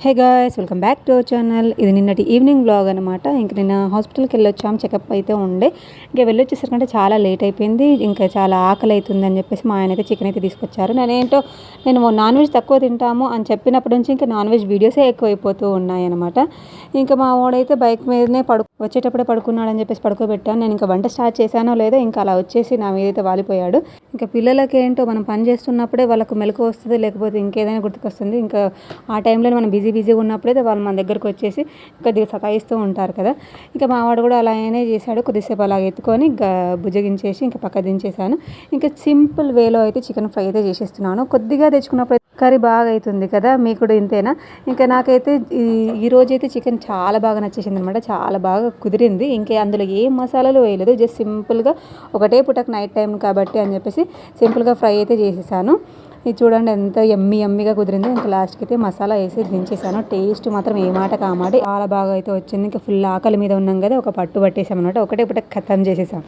Hey guys, welcome back to our channel. ఇది నిన్నటి evening blog అనమాట. ఇంక నిన్న హాస్పిటల్కి వెళ్ళొచ్చాం, చెకప్ అయితే ఉండే. ఇంకా వెళ్ళొచ్చేసరికంటే చాలా లేట్ అయిపోయింది. ఇంకా చాలా ఆకలి అవుతుంది అని చెప్పేసి మా ఆయన అయితే చికెన్ అయితే తీసుకొచ్చారు. నేను నాన్ వెజ్ తక్కువ తింటాము అని చెప్పినప్పటి నుంచి ఇంకా నాన్ వెజ్ వీడియోసే ఎక్కువైపోతూ ఉన్నాయన్నమాట. ఇంకా మా వాడైతే బైక్ మీదనే వచ్చేటప్పుడే పడుకున్నాడని చెప్పేసి పడుకోబెట్టాను. నేను ఇంకా వంట స్టార్ట్ చేశానో లేదో ఇంకా అలా వచ్చేసి నా మీదైతే వాలిపోయాడు. ఇంకా పిల్లలకి ఏంటో మనం పని చేస్తున్నప్పుడే వాళ్ళకు మెలకు వస్తుంది, లేకపోతే ఇంకేదైనా గుర్తుకొస్తుంది. ఇంకా ఆ టైంలో మనం బిజీగా ఉన్నప్పుడైతే వాళ్ళు మన దగ్గరకు వచ్చేసి కొద్దిగా సతాయిస్తూ ఉంటారు కదా. ఇంకా మా వాడు కూడా అలానే చేశాడు. కొద్దిసేపు అలా ఎత్తుకొని ఇంకా బుజ్జగించేసి ఇంకా పక్క దించేసాను. ఇంకా సింపుల్ వేలో అయితే చికెన్ ఫ్రై అయితే చేసేస్తున్నాను. కొద్దిగా తెచ్చుకున్నప్పుడు కర్రీ బాగా అవుతుంది కదా. మీకు కూడా ఇంతేనా? ఇంకా నాకైతే ఈ రోజైతే చికెన్ చాలా బాగా నచ్చేసింది అనమాట. చాలా బాగా కుదిరింది. ఇంకా అందులో ఏం మసాలాలు వేయలేదు, జస్ట్ సింపుల్గా ఒకటే పూటకు నైట్ టైం కాబట్టి అని చెప్పేసి సింపుల్గా ఫ్రై అయితే చేసేసాను. ఇది చూడండి ఎంత యమ్మీగా కుదిరిందో. ఇంకా లాస్ట్కి అయితే మసాలా వేసి దించేసాను. టేస్ట్ మాత్రం ఏ మాట కామాడి చాలా బాగా అయితే వచ్చింది. ఇంకా ఫుల్ ఆకలి మీద ఉన్నాం కదా, ఒక పట్టు పట్టేసాం అనమాట. ఒకటే పూట ఖతం చేసేసాం.